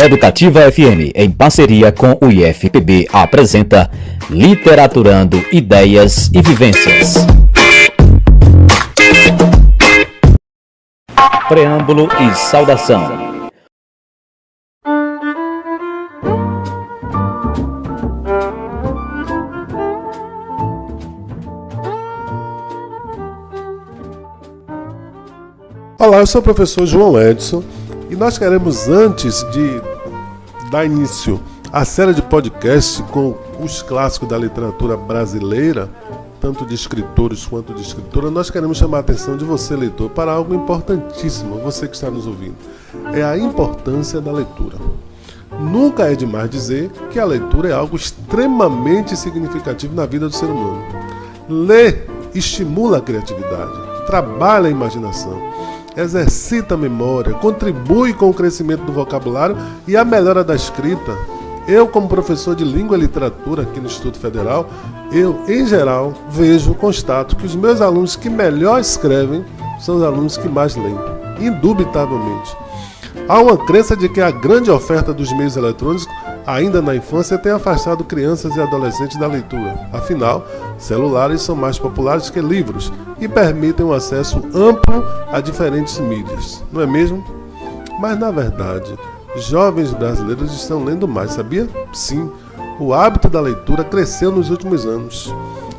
Educativa FM, em parceria com o IFPB, apresenta Literaturando Ideias e Vivências. Preâmbulo e saudação. Olá, eu sou o professor João Edson e nós queremos, antes de dar início à série de podcasts com os clássicos da literatura brasileira, tanto de escritores quanto de escritora, nós queremos chamar a atenção de você, leitor, para algo importantíssimo, você que está nos ouvindo. É a importância da leitura. Nunca é demais dizer que a leitura é algo extremamente significativo na vida do ser humano. Ler estimula a criatividade, trabalha a imaginação, exercita a memória, contribui com o crescimento do vocabulário e a melhora da escrita. Eu, como professor de língua e literatura aqui no Instituto Federal, em geral, constato que os meus alunos que melhor escrevem são os alunos que mais leem, indubitavelmente. Há uma crença de que a grande oferta dos meios eletrônicos, ainda na infância, tem afastado crianças e adolescentes da leitura. Afinal, celulares são mais populares que livros e permitem um acesso amplo a diferentes mídias, não é mesmo? Mas, na verdade, jovens brasileiros estão lendo mais, sabia? Sim, o hábito da leitura cresceu nos últimos anos.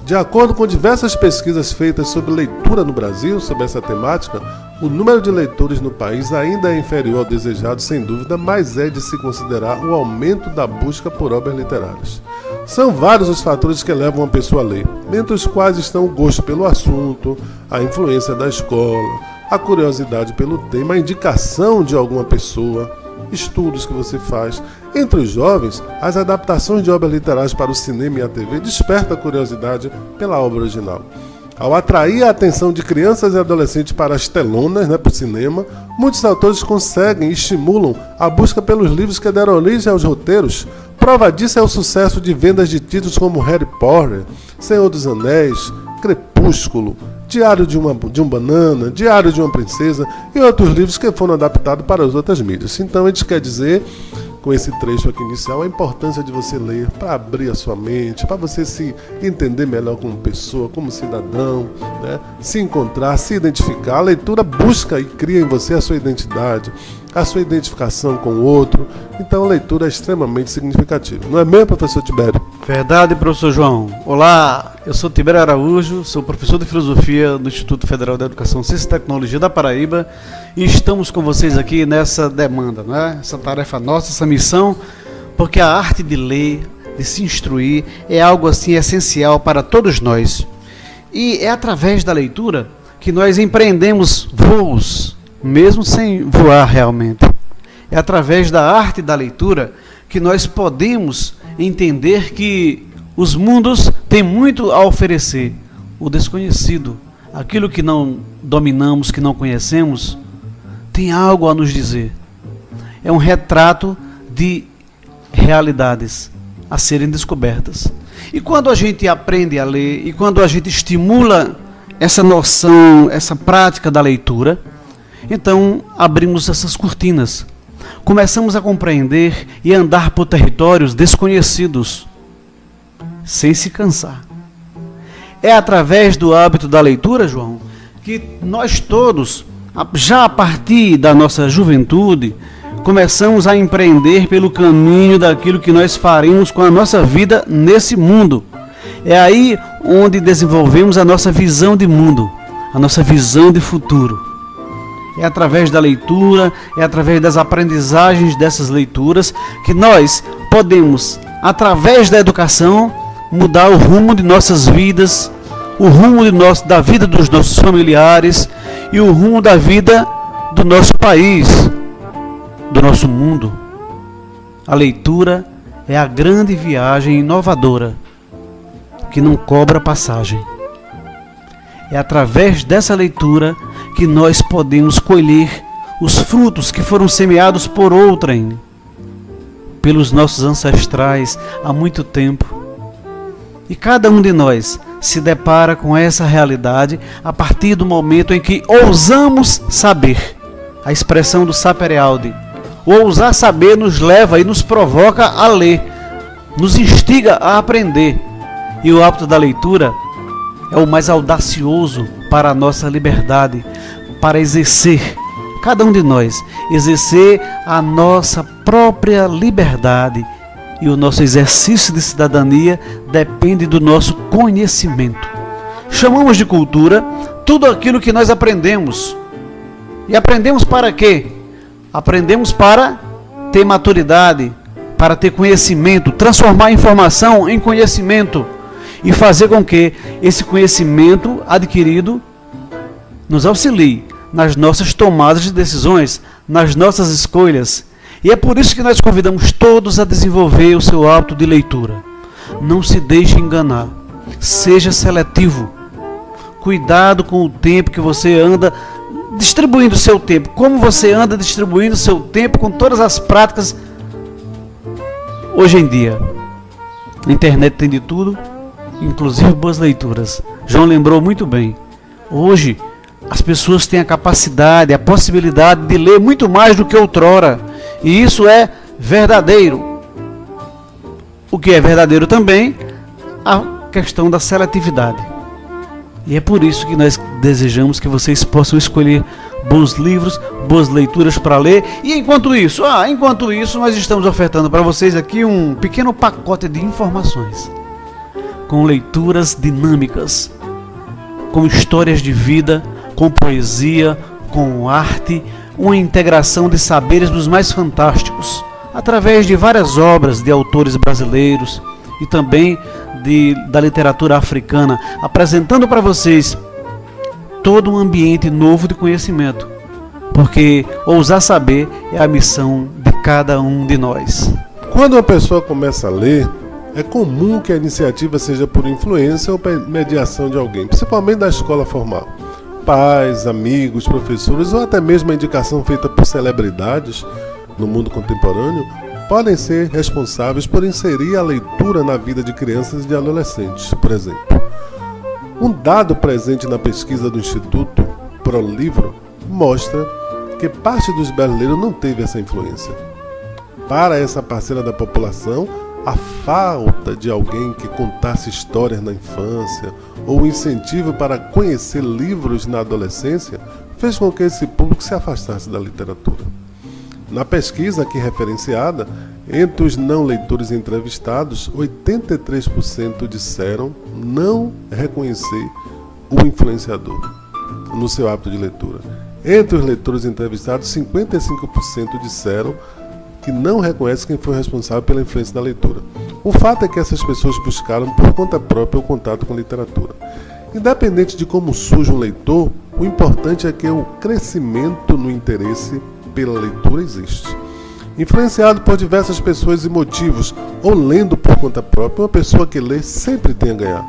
De acordo com diversas pesquisas feitas sobre leitura no Brasil, sobre essa temática, o número de leitores no país ainda é inferior ao desejado, sem dúvida, mas é de se considerar o aumento da busca por obras literárias. São vários os fatores que levam uma pessoa a ler, entre os quais estão o gosto pelo assunto, a influência da escola, a curiosidade pelo tema, a indicação de alguma pessoa, estudos que você faz. Entre os jovens, as adaptações de obras literárias para o cinema e a TV despertam a curiosidade pela obra original. Ao atrair a atenção de crianças e adolescentes para as telonas, para o cinema, muitos autores conseguem e estimulam a busca pelos livros que deram origem aos roteiros. Prova disso é o sucesso de vendas de títulos como Harry Potter, Senhor dos Anéis, Crepúsculo, Diário de um Banana, Diário de uma Princesa e outros livros que foram adaptados para as outras mídias. Então a gente quer dizer, com esse trecho aqui inicial, a importância de você ler para abrir a sua mente, para você se entender melhor como pessoa, como cidadão, se encontrar, se identificar. A leitura busca e cria em você a sua identidade, a sua identificação com o outro. Então a leitura é extremamente significativa. Não é mesmo, professor Tibério? Verdade, professor João. Olá, eu sou Tibério Araújo, sou professor de Filosofia do Instituto Federal da Educação, Ciência e Tecnologia da Paraíba e estamos com vocês aqui nessa demanda, essa tarefa nossa, essa missão, porque a arte de ler, de se instruir, é algo assim essencial para todos nós. E é através da leitura que nós empreendemos voos, mesmo sem voar realmente. É através da arte da leitura que nós podemos entender que os mundos têm muito a oferecer. O desconhecido, aquilo que não dominamos, que não conhecemos, tem algo a nos dizer. É um retrato de realidades a serem descobertas. E quando a gente aprende a ler, e quando a gente estimula essa noção, essa prática da leitura, então abrimos essas cortinas. Começamos a compreender e andar por territórios desconhecidos, sem se cansar. É através do hábito da leitura, João, que nós todos, já a partir da nossa juventude, começamos a empreender pelo caminho daquilo que nós faremos com a nossa vida nesse mundo. É aí onde desenvolvemos a nossa visão de mundo, a nossa visão de futuro. É através da leitura, é através das aprendizagens dessas leituras que nós podemos, através da educação, mudar o rumo de nossas vidas, o rumo da vida dos nossos familiares e o rumo da vida do nosso país, do nosso mundo. A leitura é a grande viagem inovadora que não cobra passagem. É através dessa leitura que nós podemos colher os frutos que foram semeados por outrem, pelos nossos ancestrais há muito tempo. E cada um de nós se depara com essa realidade a partir do momento em que ousamos saber. A expressão do Sapere Aude, O ousar saber nos leva e nos provoca a ler, nos instiga a aprender. E o hábito da leitura é o mais audacioso para a nossa liberdade, para exercer, cada um de nós, exercer a nossa própria liberdade. E o nosso exercício de cidadania depende do nosso conhecimento. Chamamos de cultura tudo aquilo que nós aprendemos. E aprendemos para quê? Aprendemos para ter maturidade, para ter conhecimento, transformar informação em conhecimento e fazer com que esse conhecimento adquirido nos auxilie nas nossas tomadas de decisões, nas nossas escolhas. E é por isso que nós convidamos todos a desenvolver o seu hábito de leitura. Não se deixe enganar. Seja seletivo. Cuidado com o tempo que você anda distribuindo o seu tempo. Como você anda distribuindo o seu tempo com todas as práticas hoje em dia. A internet tem de tudo, inclusive boas leituras. João lembrou muito bem. Hoje as pessoas têm a capacidade, a possibilidade de ler muito mais do que outrora. E isso é verdadeiro. O que é verdadeiro também, a questão da seletividade. E é por isso que nós desejamos que vocês possam escolher bons livros, boas leituras para ler. E enquanto isso, nós estamos ofertando para vocês aqui um pequeno pacote de informações. Com leituras dinâmicas, com histórias de vida, com poesia, com arte, uma integração de saberes dos mais fantásticos, através de várias obras de autores brasileiros e também da literatura africana, apresentando para vocês todo um ambiente novo de conhecimento, porque ousar saber é a missão de cada um de nós. Quando uma pessoa começa a ler, é comum que a iniciativa seja por influência ou mediação de alguém, principalmente da escola formal. Pais, amigos, professores ou até mesmo a indicação feita por celebridades no mundo contemporâneo podem ser responsáveis por inserir a leitura na vida de crianças e de adolescentes, por exemplo. Um dado presente na pesquisa do Instituto ProLivro mostra que parte dos brasileiros não teve essa influência. Para essa parcela da população, a falta de alguém que contasse histórias na infância ou o incentivo para conhecer livros na adolescência fez com que esse público se afastasse da literatura. Na pesquisa aqui referenciada, entre os não leitores entrevistados, 83% disseram não reconhecer o influenciador no seu hábito de leitura. Entre os leitores entrevistados, 55% disseram que não reconhece quem foi responsável pela influência da leitura. O fato é que essas pessoas buscaram por conta própria o contato com a literatura. Independente de como surge um leitor, o importante é que o crescimento no interesse pela leitura existe. Influenciado por diversas pessoas e motivos, ou lendo por conta própria, uma pessoa que lê sempre tem a ganhar.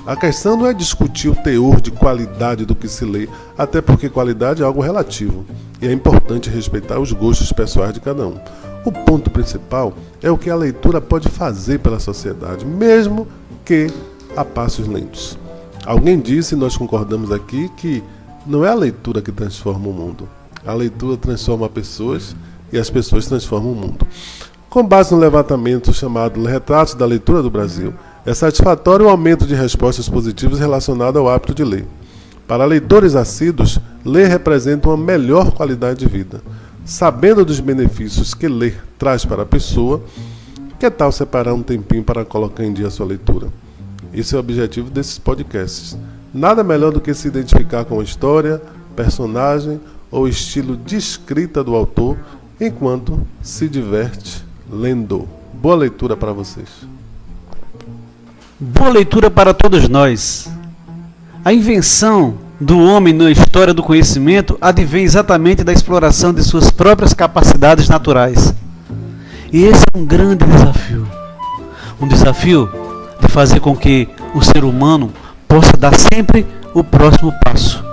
A questão não é discutir o teor de qualidade do que se lê, até porque qualidade é algo relativo, e é importante respeitar os gostos pessoais de cada um. O ponto principal é o que a leitura pode fazer pela sociedade, mesmo que a passos lentos. Alguém disse, e nós concordamos aqui, que não é a leitura que transforma o mundo. A leitura transforma pessoas e as pessoas transformam o mundo. Com base no levantamento chamado Retratos da Leitura do Brasil, é satisfatório o aumento de respostas positivas relacionado ao hábito de ler. Para leitores assíduos, ler representa uma melhor qualidade de vida. Sabendo dos benefícios que ler traz para a pessoa, que tal separar um tempinho para colocar em dia a sua leitura? Esse é o objetivo desses podcasts. Nada melhor do que se identificar com a história, personagem ou estilo de escrita do autor, enquanto se diverte lendo. Boa leitura para vocês. Boa leitura para todos nós. A invenção do homem na história do conhecimento advém exatamente da exploração de suas próprias capacidades naturais. E esse é um grande desafio. Um desafio de fazer com que o ser humano possa dar sempre o próximo passo.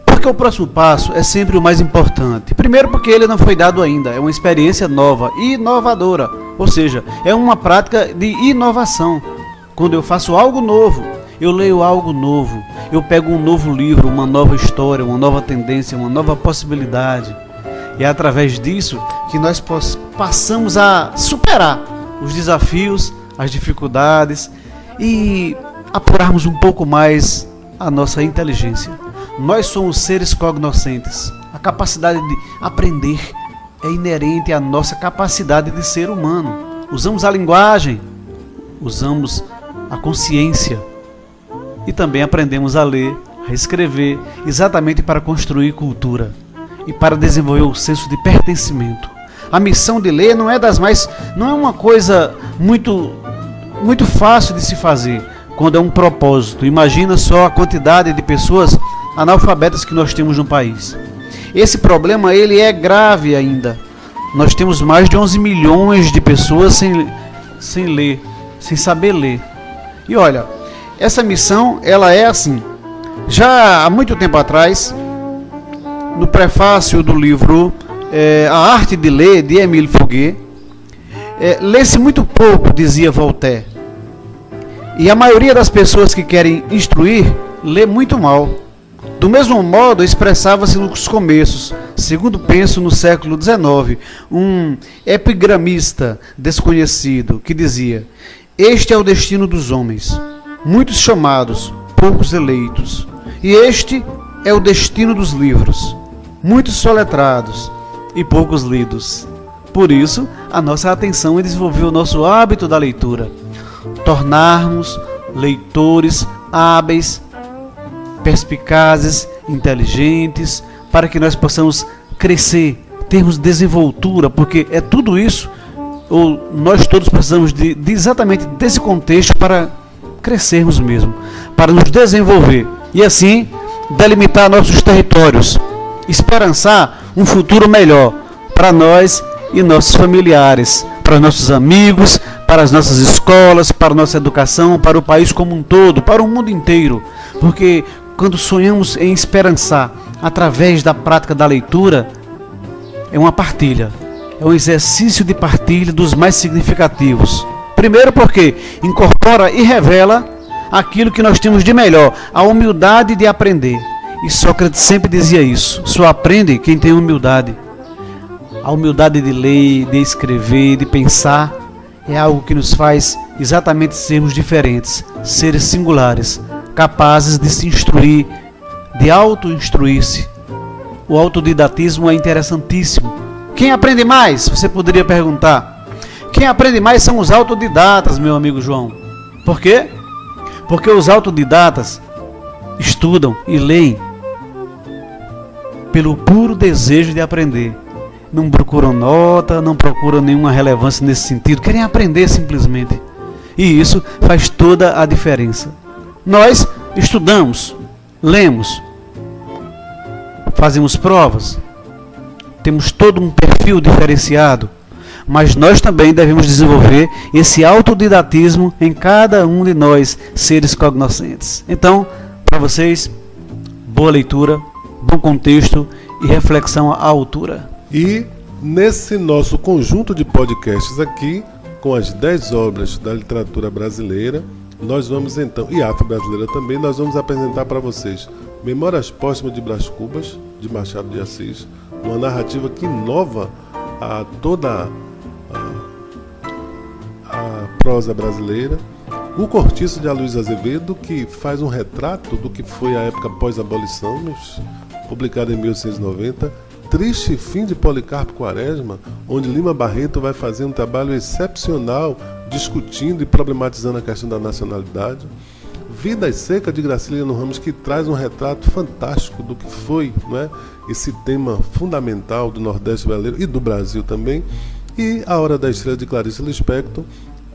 Porque o próximo passo é sempre o mais importante. Primeiro porque ele não foi dado ainda, é uma experiência nova e inovadora. Ou seja, é uma prática de inovação. Quando eu faço algo novo, eu leio algo novo, eu pego um novo livro, uma nova história, uma nova tendência, uma nova possibilidade. E é através disso que nós passamos a superar os desafios, as dificuldades e apurarmos um pouco mais a nossa inteligência. Nós somos seres cognoscentes. A capacidade de aprender é inerente à nossa capacidade de ser humano. Usamos a linguagem, usamos a consciência e também aprendemos a ler, a escrever, exatamente para construir cultura e para desenvolver o senso de pertencimento. A missão de ler não é uma coisa muito fácil de se fazer quando é um propósito. Imagina só a quantidade de pessoas analfabetas que nós temos no país. Esse problema ele é grave ainda. Nós temos mais de 11 milhões de pessoas sem ler, sem saber ler. E olha, essa missão ela é assim. Já há muito tempo atrás, no prefácio do livro A Arte de Ler, de Émile Fouguet, lê-se muito pouco, dizia Voltaire. E a maioria das pessoas que querem instruir, lê muito mal. Do mesmo modo, expressava-se nos começos, segundo penso no século XIX, um epigramista desconhecido que dizia: este é o destino dos homens, muitos chamados, poucos eleitos. E este é o destino dos livros, muitos soletrados e poucos lidos. Por isso, a nossa atenção é desenvolver o nosso hábito da leitura, tornarmos leitores hábeis, perspicazes, inteligentes, para que nós possamos crescer, termos desenvoltura, porque é tudo isso, ou nós todos precisamos de exatamente desse contexto para crescermos mesmo, para nos desenvolver e assim delimitar nossos territórios, esperançar um futuro melhor para nós e nossos familiares, para nossos amigos, para as nossas escolas, para a nossa educação, para o país como um todo, para o mundo inteiro, porque quando sonhamos em esperançar através da prática da leitura, é uma partilha, é um exercício de partilha dos mais significativos. Primeiro porque incorpora e revela aquilo que nós temos de melhor, a humildade de aprender. E Sócrates sempre dizia isso: só aprende quem tem humildade. A humildade de ler, de escrever, de pensar, é algo que nos faz exatamente sermos diferentes, seres singulares, capazes de se instruir, de auto-instruir-se. O autodidatismo é interessantíssimo. Quem aprende mais? Você poderia perguntar. Quem aprende mais são os autodidatas, meu amigo João. Por quê? Porque os autodidatas estudam e leem pelo puro desejo de aprender. Não procuram nota, não procuram nenhuma relevância nesse sentido, querem aprender simplesmente. E isso faz toda a diferença. Nós estudamos, lemos, fazemos provas, temos todo um perfil diferenciado, mas nós também devemos desenvolver esse autodidatismo em cada um de nós, seres cognoscentes. Então, para vocês, boa leitura, bom contexto e reflexão à altura. E nesse nosso conjunto de podcasts aqui, com as 10 obras da literatura brasileira, nós vamos então, e afro-brasileira também, nós vamos apresentar para vocês Memórias Póstumas de Brás Cubas, de Machado de Assis, uma narrativa que inova toda a prosa brasileira. O Cortiço, de Aloysio Azevedo, que faz um retrato do que foi a época pós-abolição, publicado em 1890. Triste Fim de Policarpo Quaresma, onde Lima Barreto vai fazer um trabalho excepcional discutindo e problematizando a questão da nacionalidade. Vidas Secas, de Graciliano Ramos, que traz um retrato fantástico do que foi, né, esse tema fundamental do Nordeste brasileiro e do Brasil também. E A Hora da Estrela, de Clarice Lispector,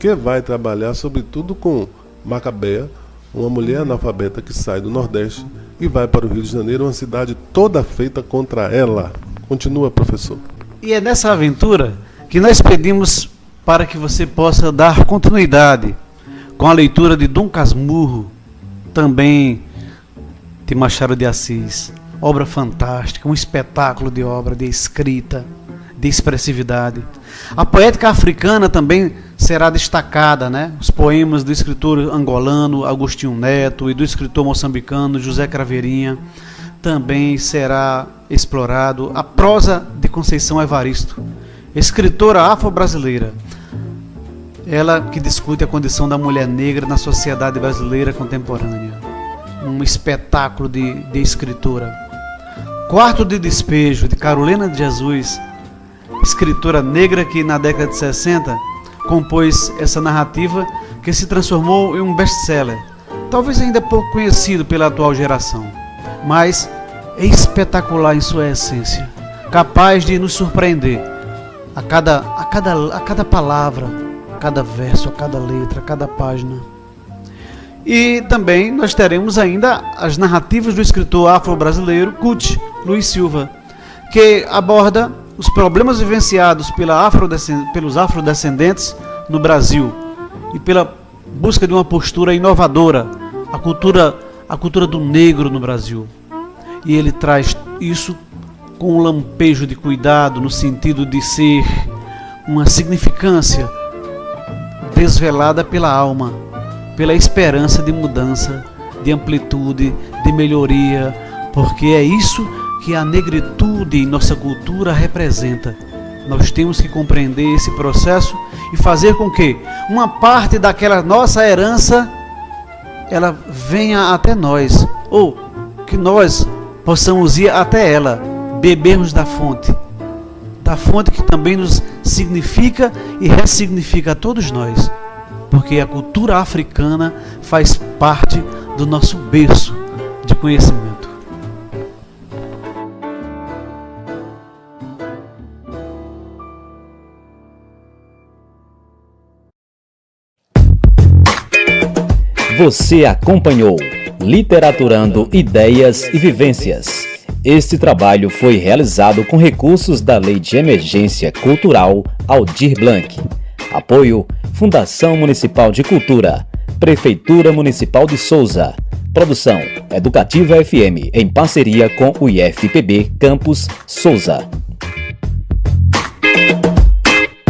que vai trabalhar sobretudo com Macabea, uma mulher analfabeta que sai do Nordeste e vai para o Rio de Janeiro, uma cidade toda feita contra ela. Continua, professor. E é nessa aventura que nós pedimos para que você possa dar continuidade com a leitura de Dom Casmurro, também de Machado de Assis. Obra fantástica, um espetáculo de obra, de escrita, de expressividade. A poética africana também será destacada, né? Os poemas do escritor angolano Agostinho Neto e do escritor moçambicano José Craveirinha também será explorado. A prosa de Conceição Evaristo, escritora afro-brasileira. Ela que discute a condição da mulher negra na sociedade brasileira contemporânea. Um espetáculo de escritora. Quarto de Despejo, de Carolina de Jesus, escritora negra que na década de 60 compôs essa narrativa que se transformou em um best-seller. Talvez ainda pouco conhecido pela atual geração, mas é espetacular em sua essência, capaz de nos surpreender a cada palavra, a cada verso, a cada letra, a cada página. E também nós teremos ainda as narrativas do escritor afro-brasileiro CUT, Luiz Silva, que aborda os problemas vivenciados pelos afrodescendentes no Brasil e pela busca de uma postura inovadora, a cultura do negro no Brasil. E ele traz isso com um lampejo de cuidado, no sentido de ser uma significância desvelada pela alma, pela esperança de mudança, de amplitude, de melhoria, porque é isso que a negritude em nossa cultura representa. Nós temos que compreender esse processo e fazer com que uma parte daquela nossa herança ela venha até nós, ou que nós possamos ir até ela, bebermos da fonte que também nos significa e ressignifica a todos nós, porque a cultura africana faz parte do nosso berço de conhecimento. Você acompanhou Literaturando Ideias e Vivências. Este trabalho foi realizado com recursos da Lei de Emergência Cultural Aldir Blanc. Apoio: Fundação Municipal de Cultura, Prefeitura Municipal de Souza. Produção: Educativa FM, em parceria com o IFPB Campus Souza.